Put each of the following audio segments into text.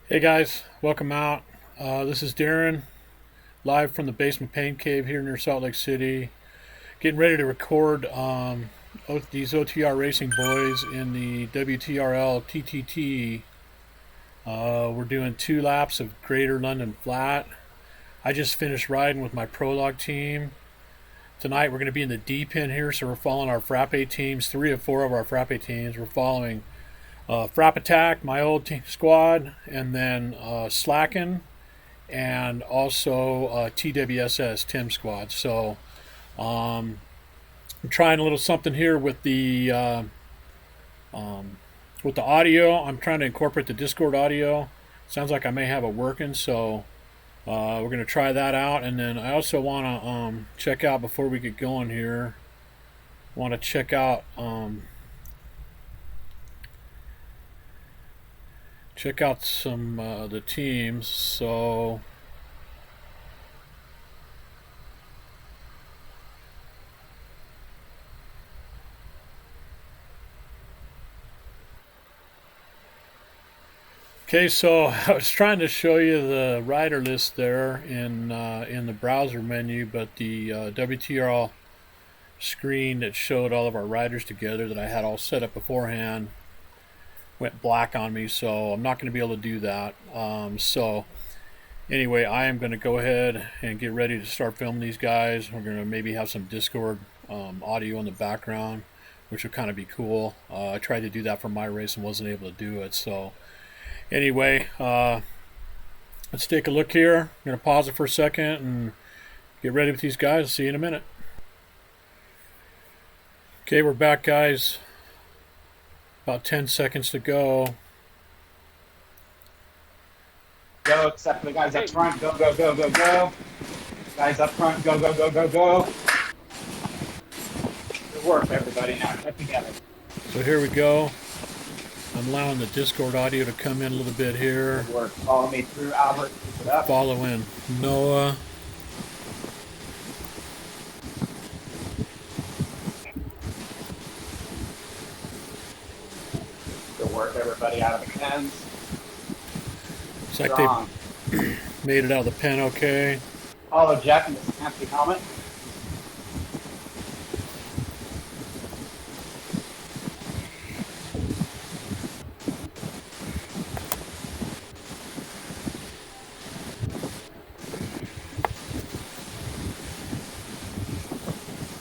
Hey guys, welcome out. This is Darren, live from the Basement Pain Cave here near Salt Lake City. Getting ready to record these OTR racing boys in the WTRL TTT. We're doing 2 laps of Greater London Flat. I just finished riding with my prologue team. Tonight we're going to be in the deep end here, so we're following our Frappe teams, 3 of 4 of our Frappe teams. We're following Frappe Attack, my old team squad, and then Slacken, and also TWSS Tim Squad. So I'm trying a little something here with the audio. I'm trying to incorporate the Discord audio. Sounds like I may have it working, so we're gonna try that out. And then I also want to check out before we get going here. Want to check out some the teams. So okay, so I was trying to show you the rider list there in the browser menu, but the WTRL screen that showed all of our riders together that I had all set up beforehand went black on me, so I'm not going to be able to do that. So anyway, I am going to go ahead and get ready to start filming these guys. We're going to maybe have some Discord audio in the background, which would kind of be cool. I tried to do that for my race and wasn't able to do it, so anyway, let's take a look here. I'm going to pause it for a second and get ready with these guys. See you in a minute. Okay, we're back, guys. About 10 seconds to go. Go, except for the guys up front. Go, go, go, go, go. Guys up front. Go, go, go, go, go. Good work, everybody. Now get together. So here we go. I'm allowing the Discord audio to come in a little bit here. Good work. Follow me through, Albert. Keep it up. Follow in Noah. Good work, everybody, out of the pens. Looks like Strong. they made it out of the pen okay. Follow Jeff in his empty helmet.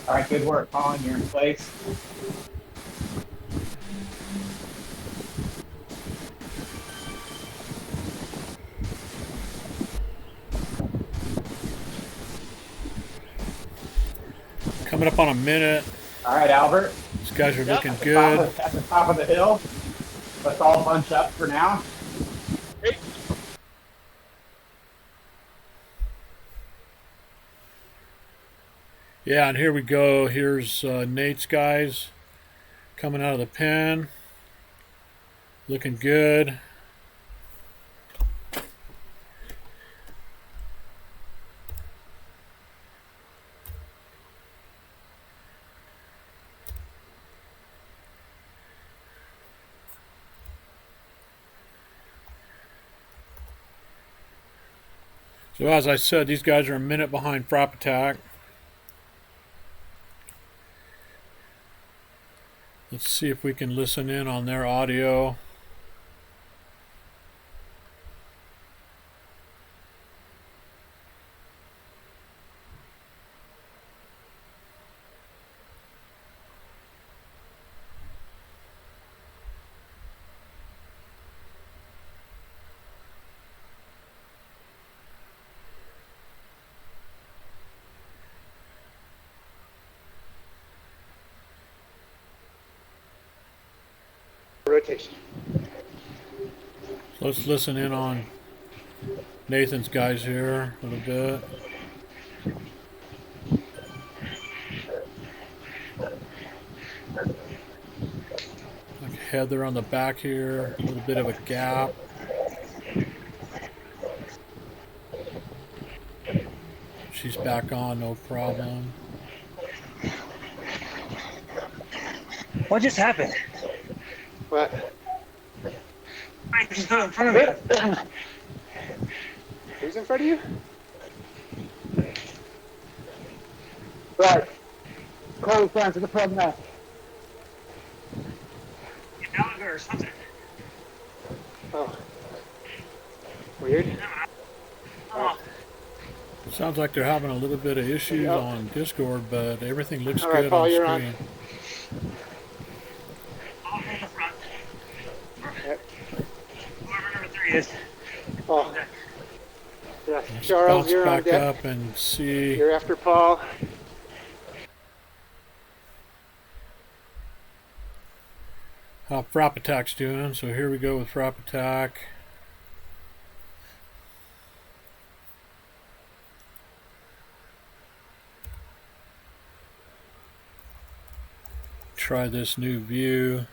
All right, good work, Colin. You're in place. Coming up on a minute. All right, Albert. These guys are looking At the good. at the top of the hill. Let's all bunch up for now. Yeah, and here we go. Here's Nate's guys coming out of the pen. Looking good. So as I said, these guys are a minute behind Frappe Attack. Let's see if we can listen in on their audio. Rotation. So let's listen in on Nathan's guys here a little bit. Like Heather on the back here, a little bit of a gap. She's back on, no problem. What just happened? What? He's not in front of it. Who's in front of you? Right. Close down to the front now. Gallagher or something. Oh. Weird. Oh, Sounds like they're having a little bit of issues Yep. on Discord, but everything looks All right, good Paul, on you're on. screen. all from the front. Yep. Whoever number 3 is. Oh. Okay. Yeah. Let's Charles, bounce you're on back deck. up and see. You're after Paul. How Frappe Attack's doing. So here we go with Frappe Attack. Try this new view.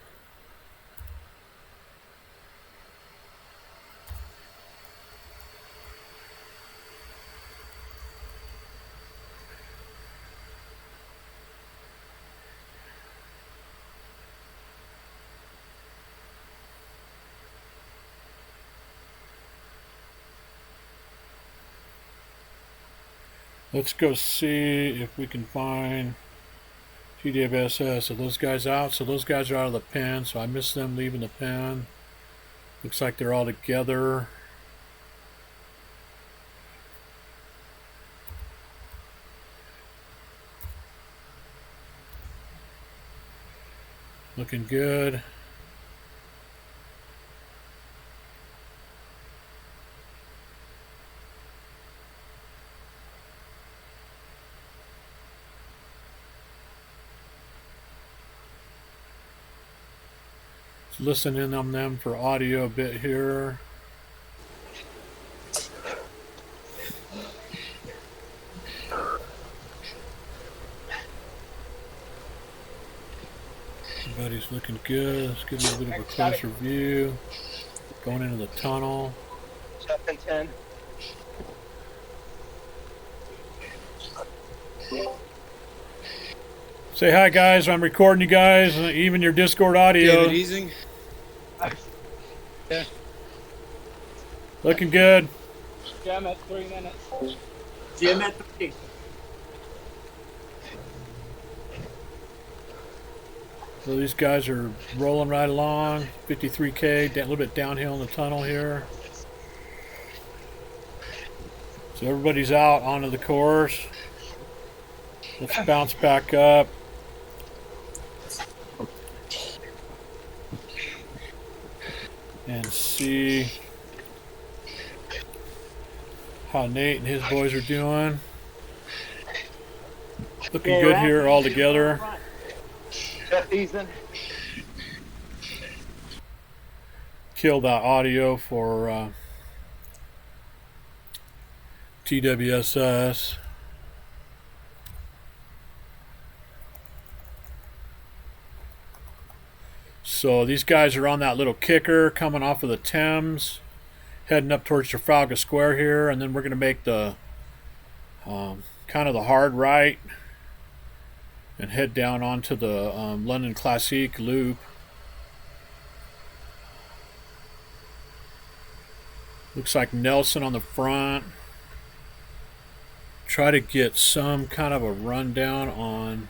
Let's go see if we can find TWSS. So those guys out. So those guys are out of the pen. So I missed them leaving the pen. Looks like they're all together. Looking good. Listen in on them for audio a bit here. Everybody's looking good. Let's get a little bit of a closer view. Going into the tunnel. 7-10. Say hi, guys. I'm recording you guys, even your Discord audio. David Easing. Yeah. Looking good. Jam at 3 minutes. Jim at 3. So these guys are rolling right along. 53K, a little bit downhill in the tunnel here. So everybody's out onto the course. Let's bounce back up. And see how Nate and his boys are doing. Looking good here all together. Jeff Easton. Kill that audio for TWSS. So these guys are on that little kicker coming off of the Thames, heading up towards Trafalgar Square here, and then we're going to make the kind of the hard right and head down onto the London Classique loop. Looks like Nelson on the front. Try to get some kind of a rundown on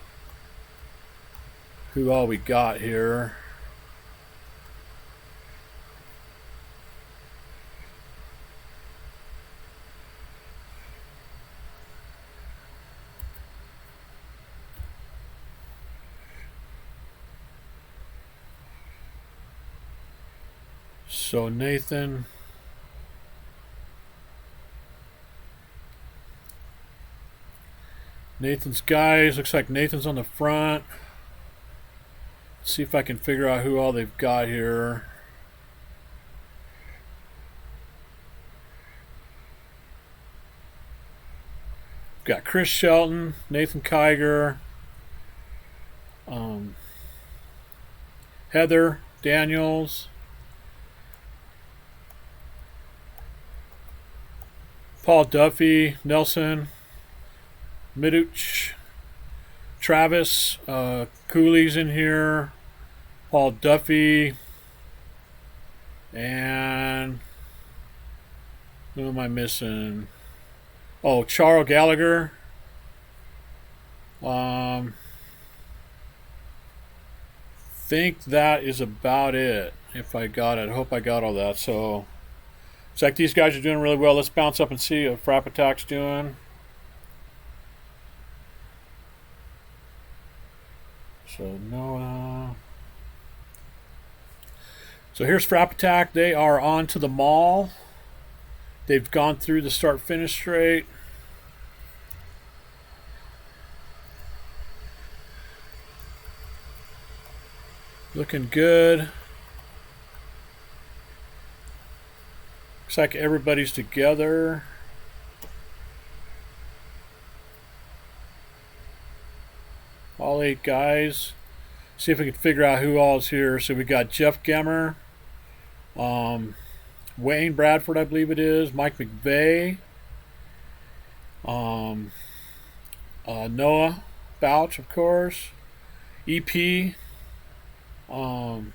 who all we got here. So Nathan's guys, looks like Nathan's on the front. Let's see if I can figure out who all they've got here. Got Chris Shelton, Nathan Kiger, Heather Daniels, Paul Duffy, Nelson, Miduch, Travis, Cooley's in here, Paul Duffy, And who am I missing? Oh, Charles Gallagher. Think that is about it. If I got it, I hope I got all that. So it's like these guys are doing really well. Let's bounce up and see what Frappe Attack's doing. So Noah. So here's Frappe Attack. They are on to the mall. They've gone through the start finish straight. Looking good. Looks like everybody's together. All 8 guys. See if we can figure out who all is here. So we got Jeff Gemmer, Wayne Bradford, I believe it is, Mike McVeigh, Noah Bouch, of course, EP, Colin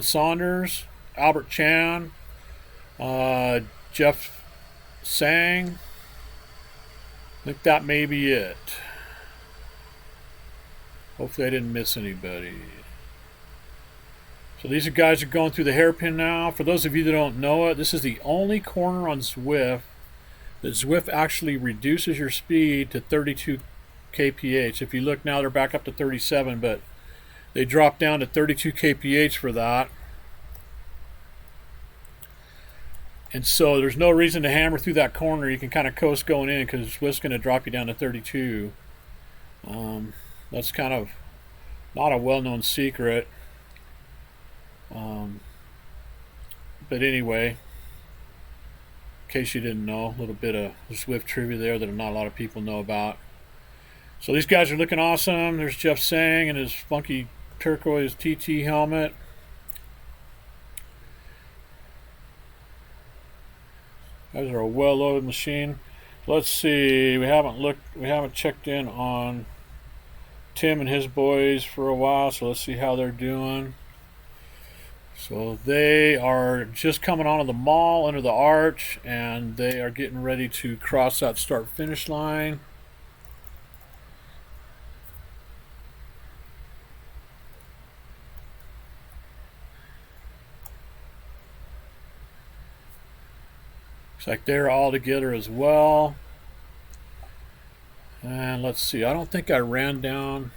Saunders, Albert Chan, Jeff Sang. I think that may be it. Hopefully I didn't miss anybody. So these are guys are going through the hairpin now. For those of you that don't know it, this is the only corner on Zwift that Zwift actually reduces your speed to 32 kph. If you look now, they're back up to 37, but they dropped down to 32 kph for that. And so there's no reason to hammer through that corner. You can kind of coast going in because Zwift's going to drop you down to 32. That's kind of not a well-known secret. But anyway, in case you didn't know, a little bit of Zwift trivia there that not a lot of people know about. So these guys are looking awesome. There's Jeff Sang in his funky turquoise TT helmet. Guys are a well-loaded machine. Let's see. We haven't checked in on Tim and his boys for a while, so let's see how they're doing. So they are just coming onto the mall under the arch, and they are getting ready to cross that start finish line. Looks like they're all together as well. And let's see, I don't think I ran down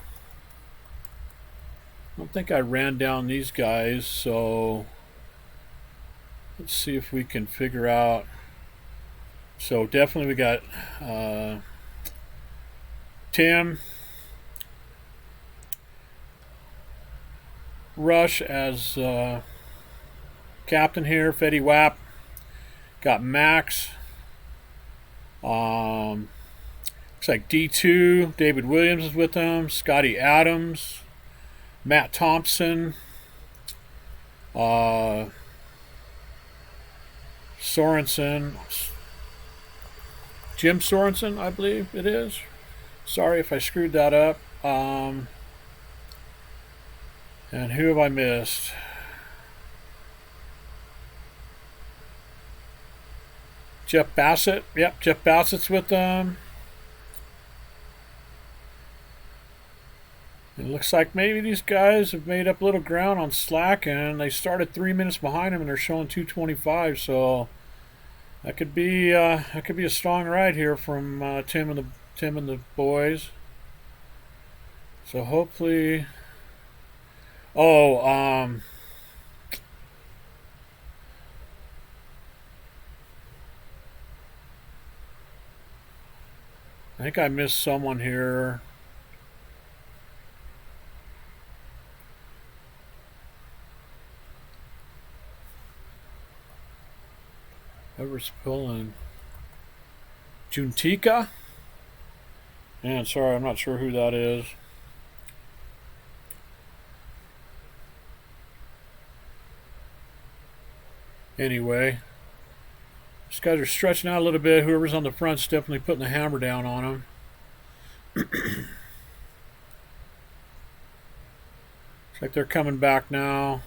these guys, so let's see if we can figure out. So definitely we got Tim Rush as captain here, Fetty Wap. Got Max. Looks like D2, David Williams is with them, Scotty Adams, Matt Thompson, Sorensen, Jim Sorensen, I believe it is. Sorry if I screwed that up. And who have I missed? Jeff Bassett. Yep, Jeff Bassett's with them. It looks like maybe these guys have made up a little ground on Slack, and they started 3 minutes behind them, and they're showing 2:25. So that could be a strong ride here from Tim and the boys. So hopefully, I think I missed someone here. Whoever's pulling. Juntika? Man, sorry, I'm not sure who that is. Anyway, these guys are stretching out a little bit. Whoever's on the front's definitely putting the hammer down on them. Looks like they're coming back now.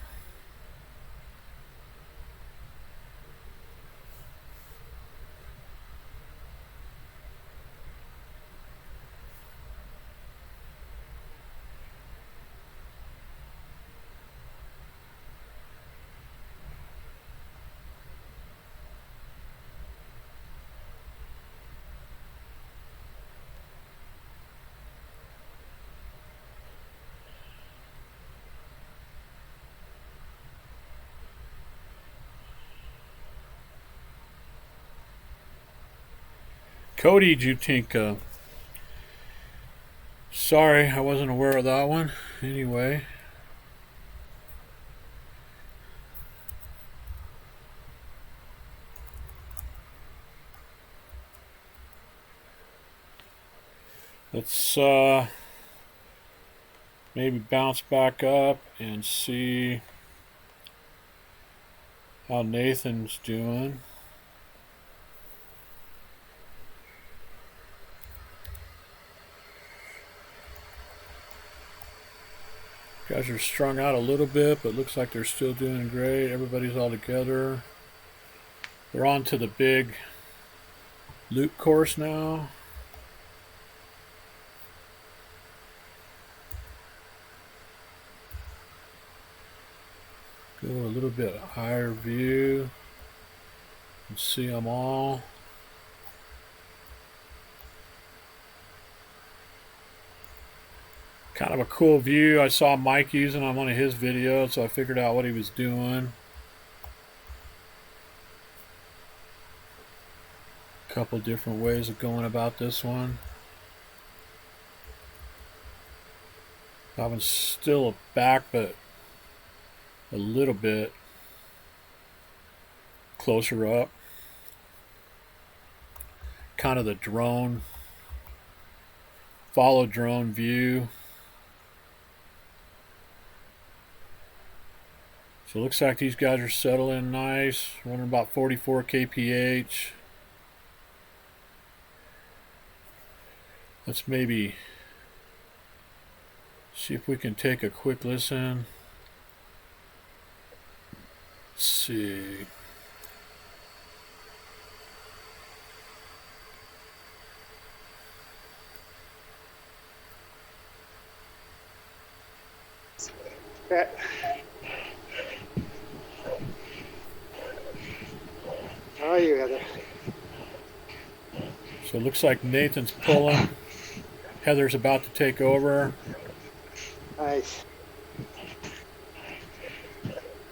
Cody Jutinka. Sorry, I wasn't aware of that one. Anyway. Let's maybe bounce back up and see how Nathan's doing. Guys are strung out a little bit, but looks like they're still doing great. Everybody's all together. They're on to the big loop course now. Go a little bit higher view and see them all. Kind of a cool view. I saw Mike using on one of his videos, so I figured out what he was doing. A couple different ways of going about this one. That one's still back, but a little bit closer up. Kind of the drone, follow drone view. So it looks like these guys are settling nice, running about 44 kph. Let's maybe see if we can take a quick listen. Let's see. That. How are you, Heather? So it looks like Nathan's pulling. Heather's about to take over. Nice.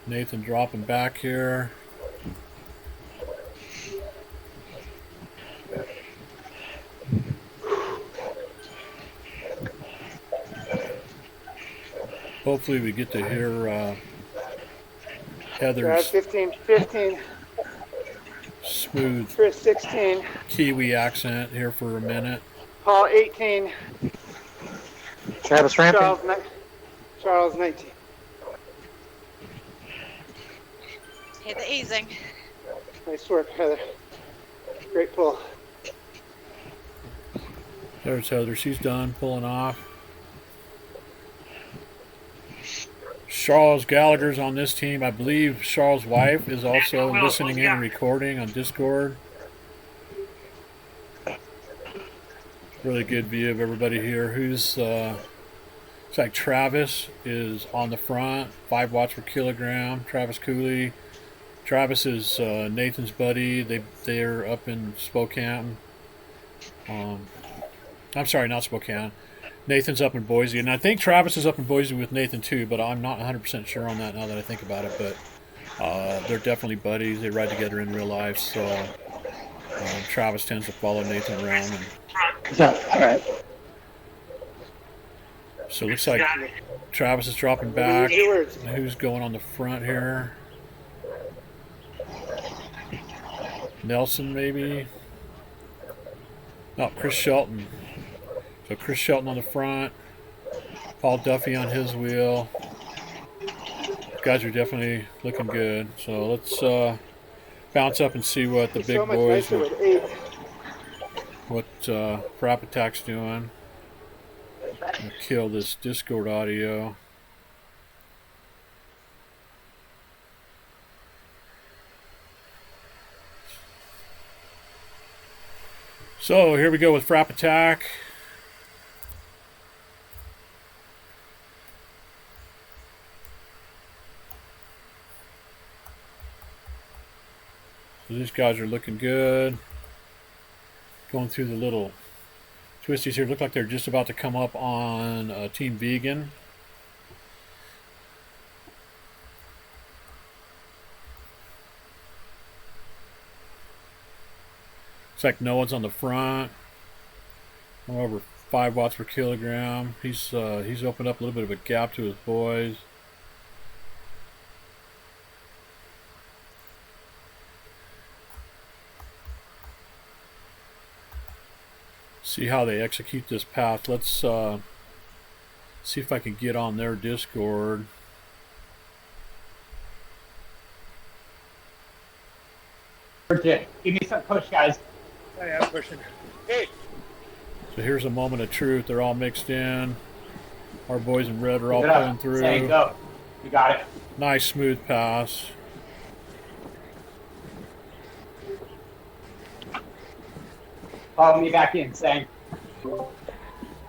Nathan dropping back here. Hopefully we get to hear Heather's 15, smooth Chris 16, Kiwi accent here for a minute. Paul 18, Travis ramping. Charles 19. Hit the easing. Nice work, Heather. Great pull. There's Heather. She's done pulling off. Charles Gallagher's on this team. I believe Charles' wife is also listening in and recording on Discord. Really good view of everybody here. Who's it's like Travis is on the front, 5 watts per kilogram. Travis Cooley. Travis is Nathan's buddy. They're up in Spokane. I'm sorry, not Spokane. Nathan's up in Boise, and I think Travis is up in Boise with Nathan too, but I'm not 100% sure on that now that I think about it. But they're definitely buddies. They ride together in real life, so Travis tends to follow Nathan around. All right. So it looks like Travis is dropping back. Who's going on the front here? Nelson, maybe? No, Chris Shelton. So Chris Shelton on the front. Paul Duffy on his wheel. Guys are definitely looking good. So let's bounce up and see what the big So much boys, nicer with 8. what Frappe Attack's doing. I'll kill this Discord audio. So here we go with Frappe Attack. So these guys are looking good. Going through the little twisties here. Look like they're just about to come up on Team Vegan. Looks like no one's on the front. Over 5 watts per kilogram. He's opened up a little bit of a gap to his boys. See how they execute this path. Let's see if I can get on their Discord. Give me some push, guys. Oh, yeah, I'm pushing. Hey. So here's a moment of truth. They're all mixed in. Our boys in red are all Pick it up. pulling through. Say go. You got it. Nice smooth pass. Follow me back in, Sang.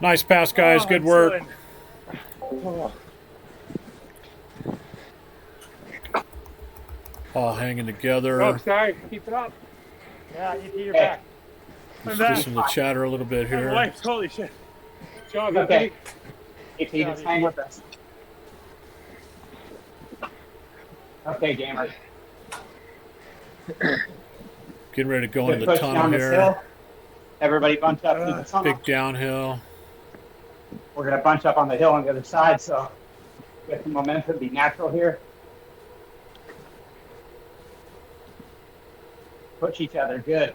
Nice pass, guys. Good work. Oh. All hanging together. Oh, sorry. Keep it up. Yeah, you're Hey. back. Let's back. listen to the chatter a little bit here. Lights, holy shit. Jog, Okay. If you just hang with us. Okay, gamer. Getting ready to go Good into the push tunnel down this here. hill. Everybody bunch up through the tunnel. Big downhill. We're gonna bunch up on the hill on the other side, so get the momentum, be natural here. Push each other, good.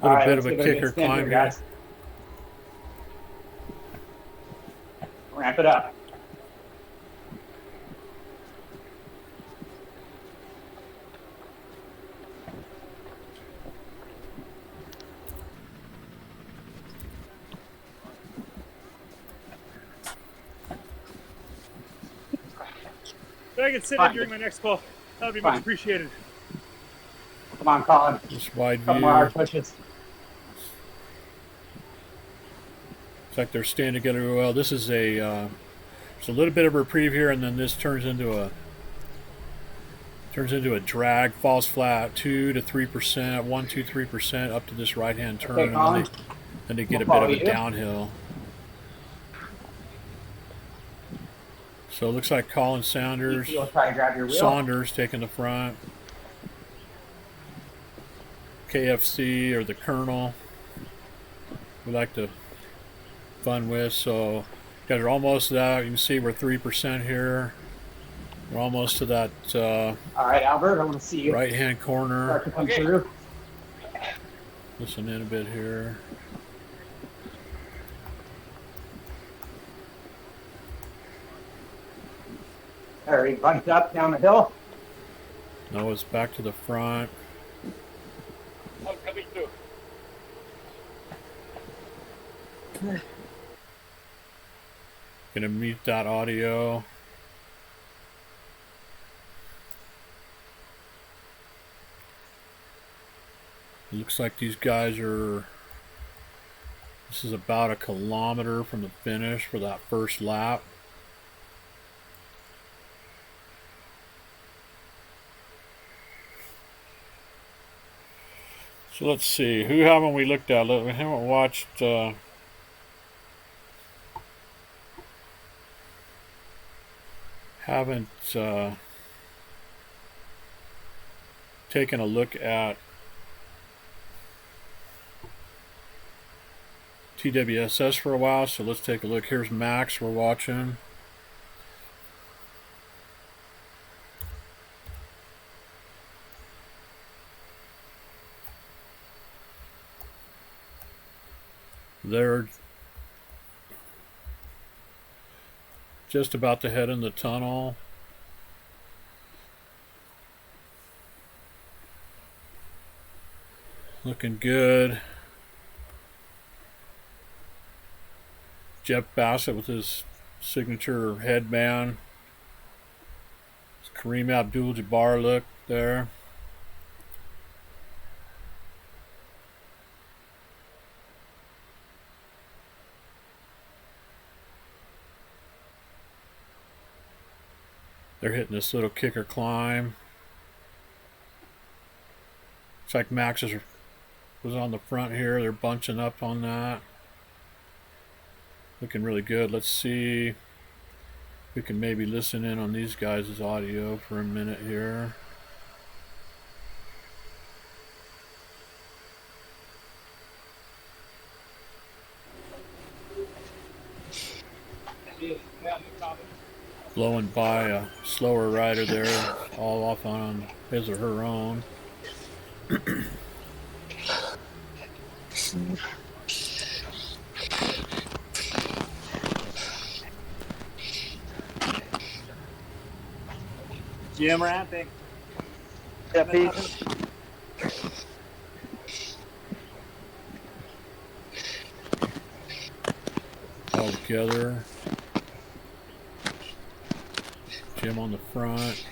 A little bit let's of a give it kicker good spin climb here, here. guys. Ramp it up. If I could sit Fine. in during my next call, that would be Fine. much appreciated. Come on, Colin. Just wide Couple view. more hard pushes. Looks like they're staying together well. This is a there's a little bit of reprieve here, and then this turns into a drag, falls flat 2 to 3%, 1, 2, 3% up to this right hand turn, Okay, and Colin. then they get a We'll bit of follow a you. downhill. So it looks like Colin Saunders You'll try to grab your wheel. Saunders taking the front. KFC or the Colonel we like to fun with. So guys are almost to that. You can see we're 3% here. We're almost to that All right, Albert, I want to see you right hand corner. start to come through. Listen in a bit here. All right, bunch up down the hill. Noah's back to the front. I'm coming through. Gonna mute that audio. Looks like these guys are, this is about a kilometer from the finish for that first lap. So let's see, who haven't we looked at? We haven't watched taken a look at TWSS for a while, so let's take a look. Here's Max we're watching. They're just about to head in the tunnel. Looking good. Jeff Bassett with his signature headband. Kareem Abdul-Jabbar look there. They're hitting this little kicker climb. Looks like Max was on the front here. They're bunching up on that. looking really good. Let's see if we can maybe listen in on these guys' audio for a minute here. Blowing by a slower rider there, all off on his or her own. Jim Ramping. Yeah, Pete. All together. Jim on the front.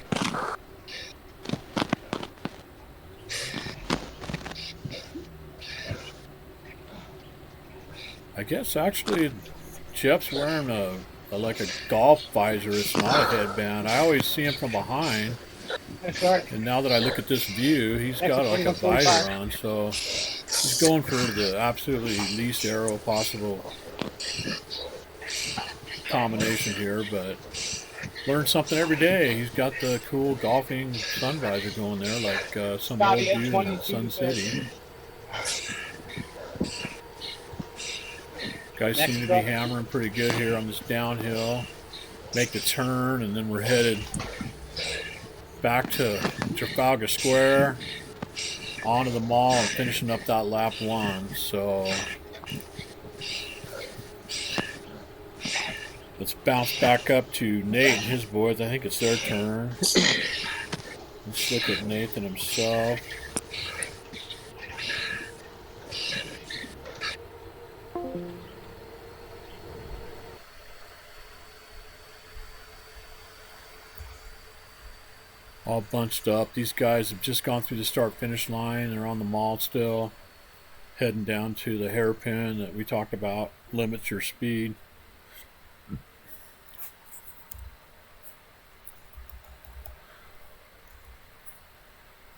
I guess actually Jeff's wearing a like a golf visor. It's not a headband. I always see him from behind. And now that I look at this view, he's got like a visor on, so he's going for the absolutely least aero possible combination here, but learn something every day. He's got the cool golfing sun visor going there, like some old dude in Sun City. Guys seem to be hammering pretty good here on this downhill. Make the turn, and then we're headed back to Trafalgar Square, onto the mall, and finishing up that lap 1. So let's bounce back up to Nate and his boys. I think it's their turn. Let's look at Nathan himself. All bunched up. These guys have just gone through the start-finish line. They're on the mall still, heading down to the hairpin that we talked about, limits your speed.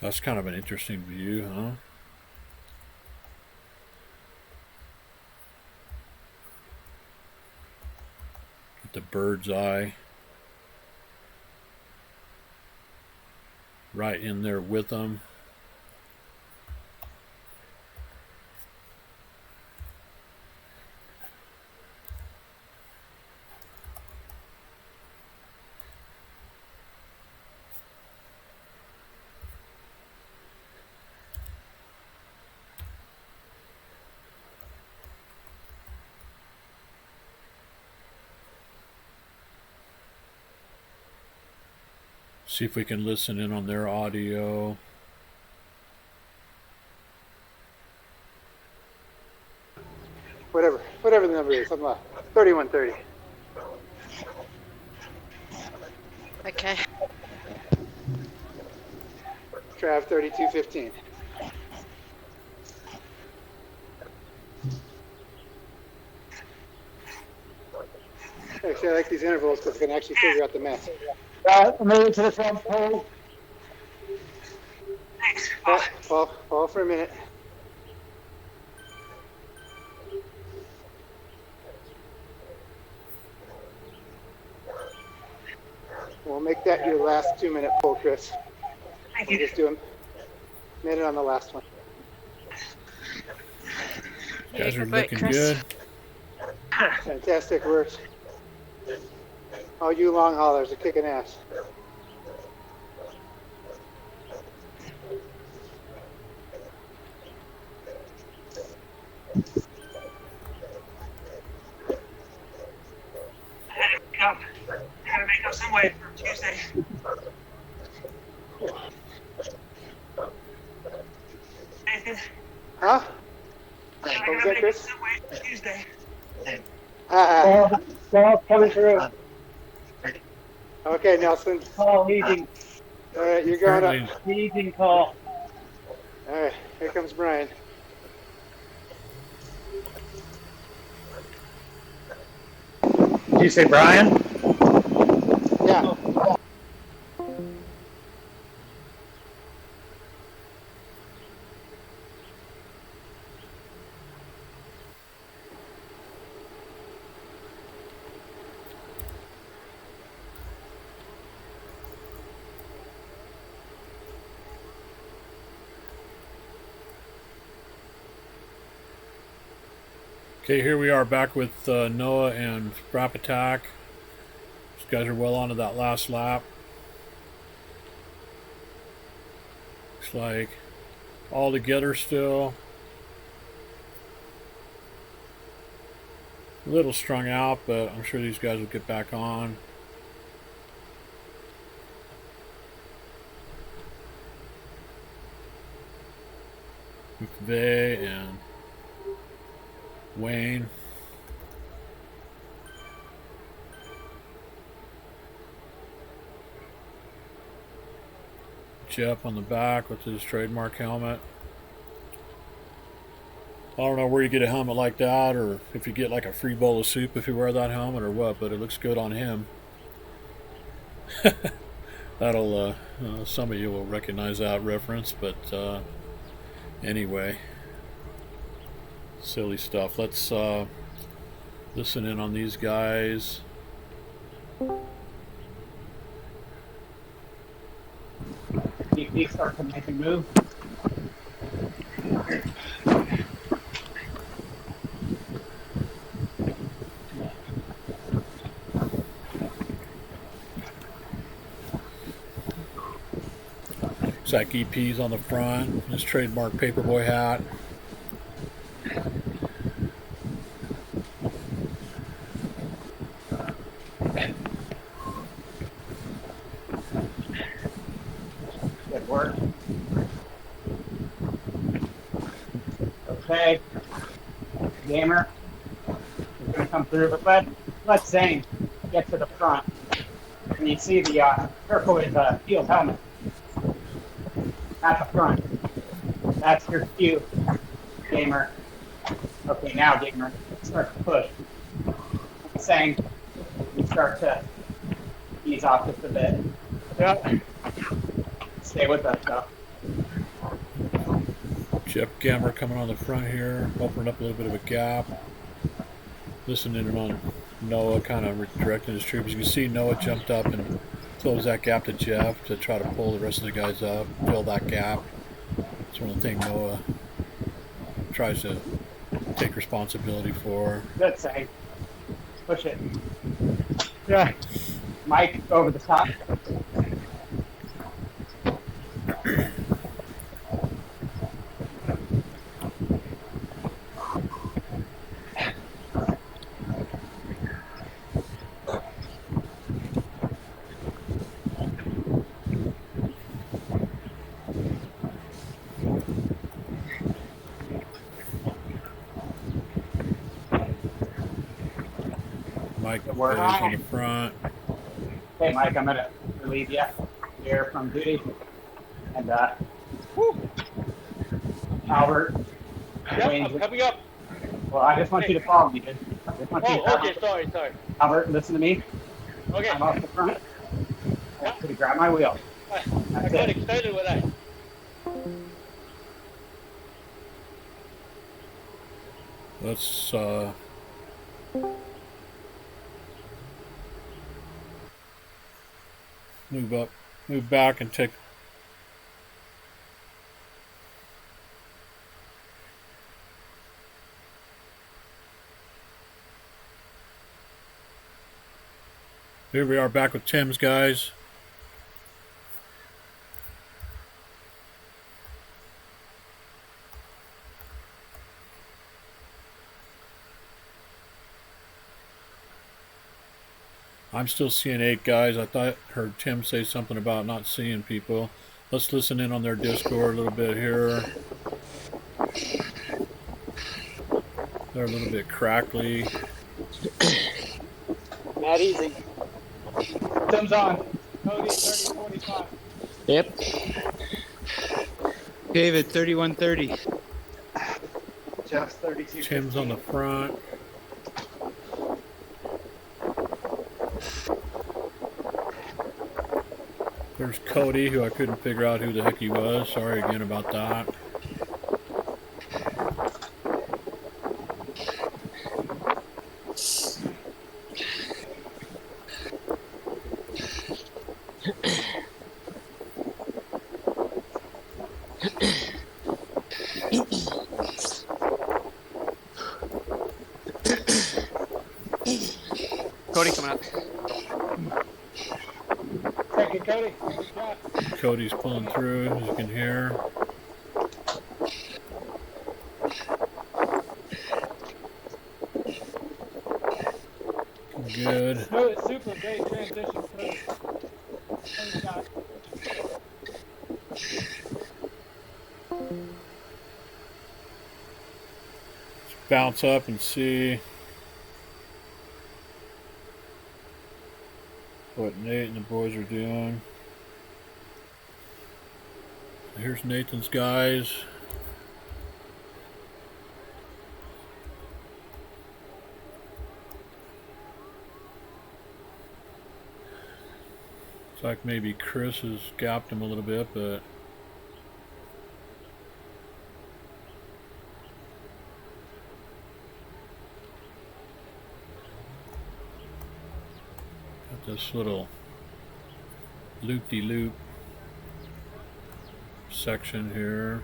That's kind of an interesting view, huh? Get the bird's eye right in there with them. See if we can listen in on their audio. Whatever the number is, something like 3130. Okay. Trav 3215. Actually, I like these intervals because I can actually figure out the math. Made it to the front pole. Thanks. Fall for a minute. We'll make that your last 2-minute pull, Chris. Thank We'll you. just do a minute on the last one. Yeah, Guys are good work, looking Chris. good. Fantastic work. All you long haulers are kicking ass. I had to make up some way for Tuesday. Nathan, Huh? I What was gotta that, make up Chris? some way for Tuesday. Coming through. Okay, Nelson. Call leading. All right, you're going Apparently, up. Leading call. All right, here comes Brian. Did you say Brian? Yeah. Okay, here we are back with Noah and Frappe Attack. These guys are well onto that last lap. Looks like all together still. A little strung out, but I'm sure these guys will get back on. McVeigh and Wayne. Jeff on the back with his trademark helmet. I don't know where you get a helmet like that, or if you get like a free bowl of soup if you wear that helmet or what, but it looks good on him. That'll, some of you will recognize that reference, but anyway, silly stuff. Let's listen in on these guys. TTT start to make a move. Looks like EP's on the front, his trademark paperboy hat. Good work. Okay. Gamer is going to come through, but let Zane get to the front. And you see the turquoise field helmet at the front. That's your cue, Gamer. Okay, now, Gamer, start to push. Zane, you start to ease off just a bit. Yeah. Stay with us, though. Jeff Gammer coming on the front here, opening up a little bit of a gap. Listening in on Noah, kind of redirecting his troops. You can see Noah jumped up and closed that gap to Jeff to try to pull the rest of the guys up, fill that gap. It's one of the things Noah tries to take responsibility for. Good, Zane. Push it. Yeah. Mike, over the top. Mike We're is high. on the front. Hey, Mike, I'm going to relieve you here from duty. And, Albert. Yep, Wayne's- I'm coming up. Well, I just want you to follow me, dude. I just want you to Oh, okay, sorry. Albert, listen to me. Okay, I'm off the front. I Yeah. want you to grab my wheel. I That's got it. excited with that. Let's move back and take. Here we are back with Tim's guys. I'm still seeing 8 guys. I heard Tim say something about not seeing people. Let's listen in on their Discord a little bit here. They're a little bit crackly. Not easy. Tim's on. Cody, 3045. Yep. David, 3130. Jeff's 32. Tim's on the front. There's Cody, who I couldn't figure out who the heck he was. Sorry again about that. Cody's pulling through, as you can hear. Good. Smooth, super great transition, Cody. Clean shot. Let's bounce up and see what Nate and the boys are doing. Here's Nathan's guys. Looks like maybe Chris has gapped him a little bit, but got this little loop-de-loop section here.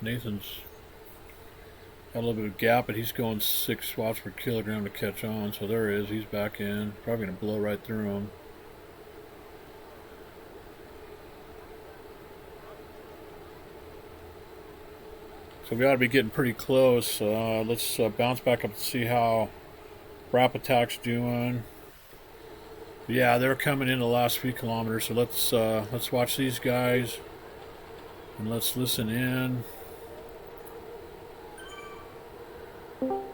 Nathan's got a little bit of gap, but he's going 6 watts per kilogram to catch on. So there he is. He's back in. Probably going to blow right through him. So we ought to be getting pretty close. Let's bounce back up and see how Frappe attack's doing. Yeah, they're coming in the last few kilometers. So let's watch these guys and let's listen in. Well,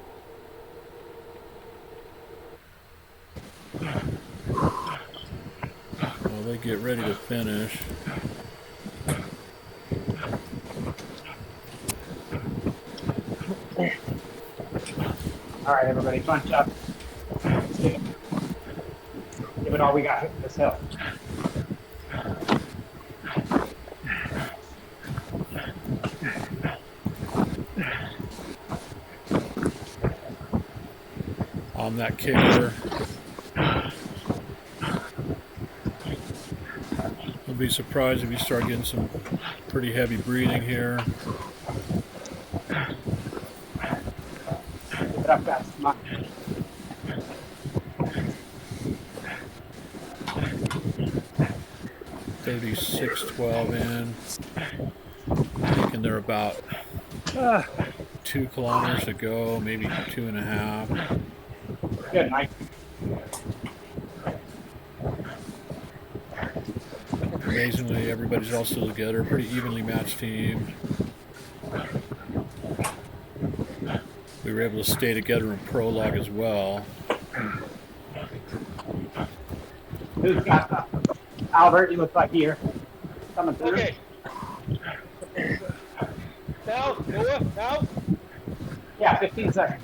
they get ready to finish. All right, everybody, bunch up. Give it all we got hitting this hill. On that kicker. I'll be surprised if you start getting some pretty heavy breathing here. Give it up, guys. Come on. $36.12 in. Thinking they're about 2 kilometers to go, maybe 2.5. Good, Mike. Amazingly, everybody's all still together. Pretty evenly matched team. We were able to stay together in prologue as well. Who's got Albert, you look like you're coming through. Okay. Now, Noah, now? Yeah, 15 seconds.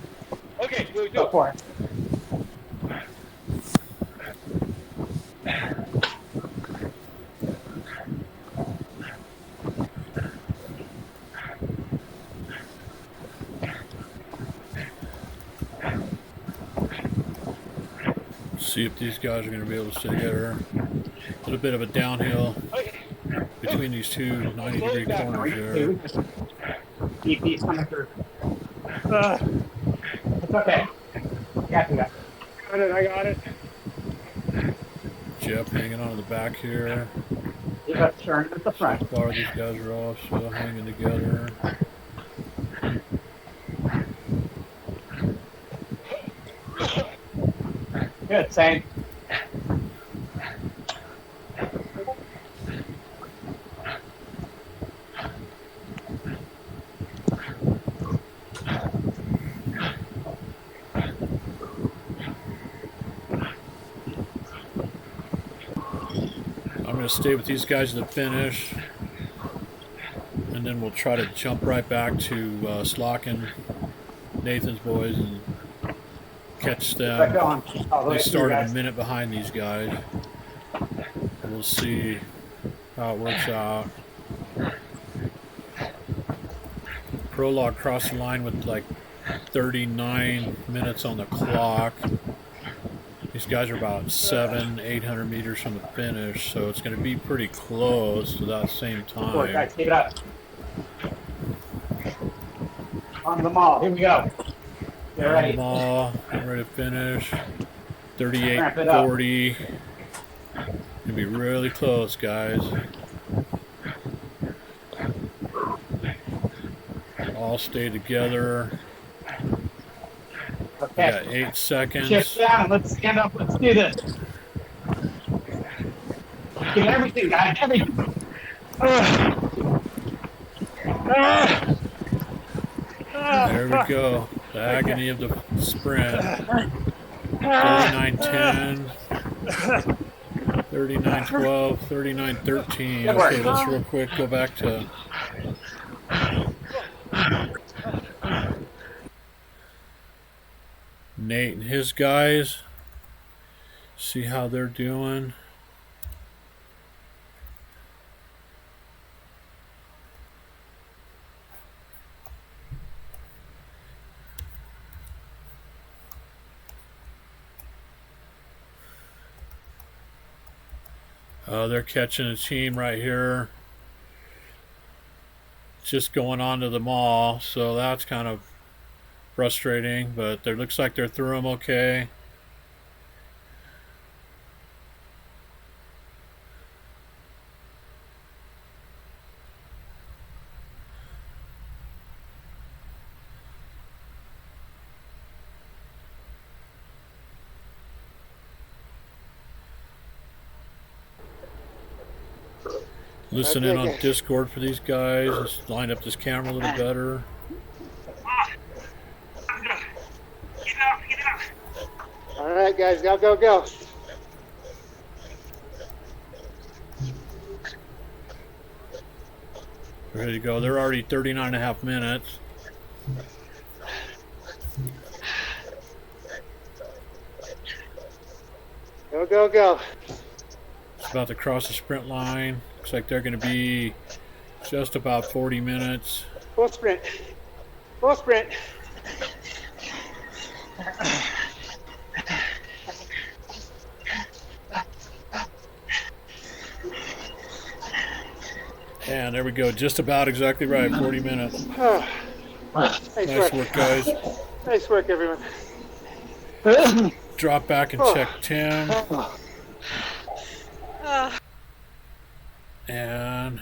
Okay, go, Go for it. See if these guys are going to be able to stay together. A little bit of a downhill between these two 90-degree corners here. DP's coming through. It's okay. Got you guys. I got it. Jeff hanging on to the back here. You got to turn at the front. So far, these guys are all still hanging together. Good, same. I'm going to stay with these guys to the finish. And then we'll try to jump right back to Slocken, Nathan's boys, and catch Back them. on. All the way They through, started guys. a minute behind these guys. We'll see how it works out. Prologue crossed the line with like 39 minutes on the clock. These guys are about 800 meters from the finish, so it's going to be pretty close to that same Forward, time. guys, keep it up. On the mall. Here we go. Get On the ready. mall, getting ready to finish. Ramp it up. 38:40. Gonna be really close, guys. All stay together. We Okay. got 8 Shift seconds. down. Let's stand up. Let's do this. Get everything, guys. Everything. There we go. The agony of the sprint. 39:10. 39:12. 39:13. Good work. Okay, let's real quick go back to Nate and his guys. See how they're doing. They're catching a team right here. Just going on to the mall, so that's kind of frustrating, but it looks like they're through them okay. Listen in on Discord for these guys. Let's line up this camera a little better. Get it up, get it up. All right, guys, go, go, go. Ready to go. They're already 39.5 minutes. Go, go, go. It's about to cross the sprint line. Looks like they're going to be just about 40 minutes. Full sprint. Full sprint. And there we go. Just about exactly right. 40 minutes. Oh, Nice work, guys. Nice work, everyone. Drop back and check Tim. And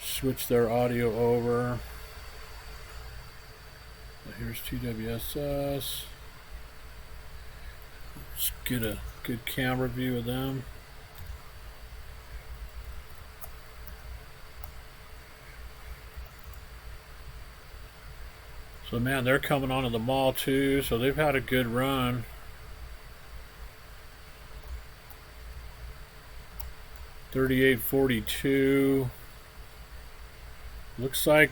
switch their audio over. Here's TWSS. Let's get a good camera view of them. So man, they're coming onto the mall too, so they've had a good run. $38.42. Looks like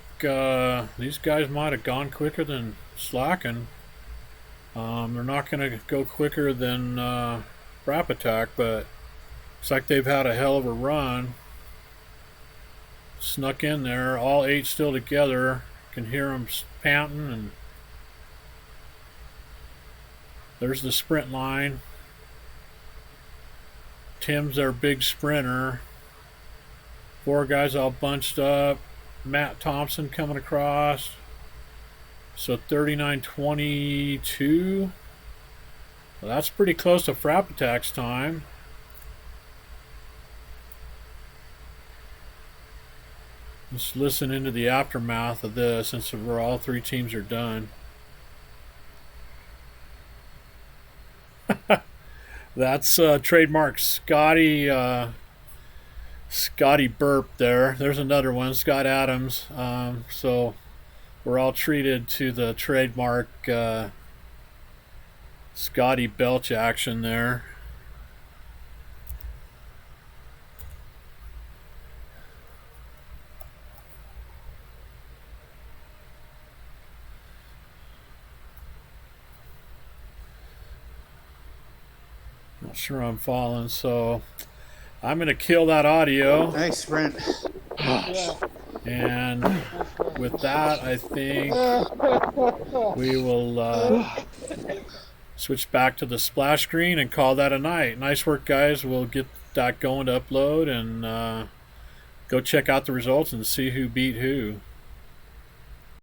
these guys might have gone quicker than slacking. They're not going to go quicker than Frappe Attack, but it's like they've had a hell of a run. Snuck in there, all 8 still together. Can hear them panting, and there's the sprint line. Tim's their big sprinter. 4 guys all bunched up. Matt Thompson coming across. So 39:22. Well, that's pretty close to Frappe Attack's time. Let's listen into the aftermath of this since we're all 3 teams are done. That's trademark Scotty Burp there. There's another one, Scott Adams. So we're all treated to the trademark Scotty Belch action there. Not sure I'm following, so I'm going to kill that audio. Nice sprint. And with that, I think we will switch back to the splash screen and call that a night. Nice work, guys. We'll get that going to upload and go check out the results and see who beat who.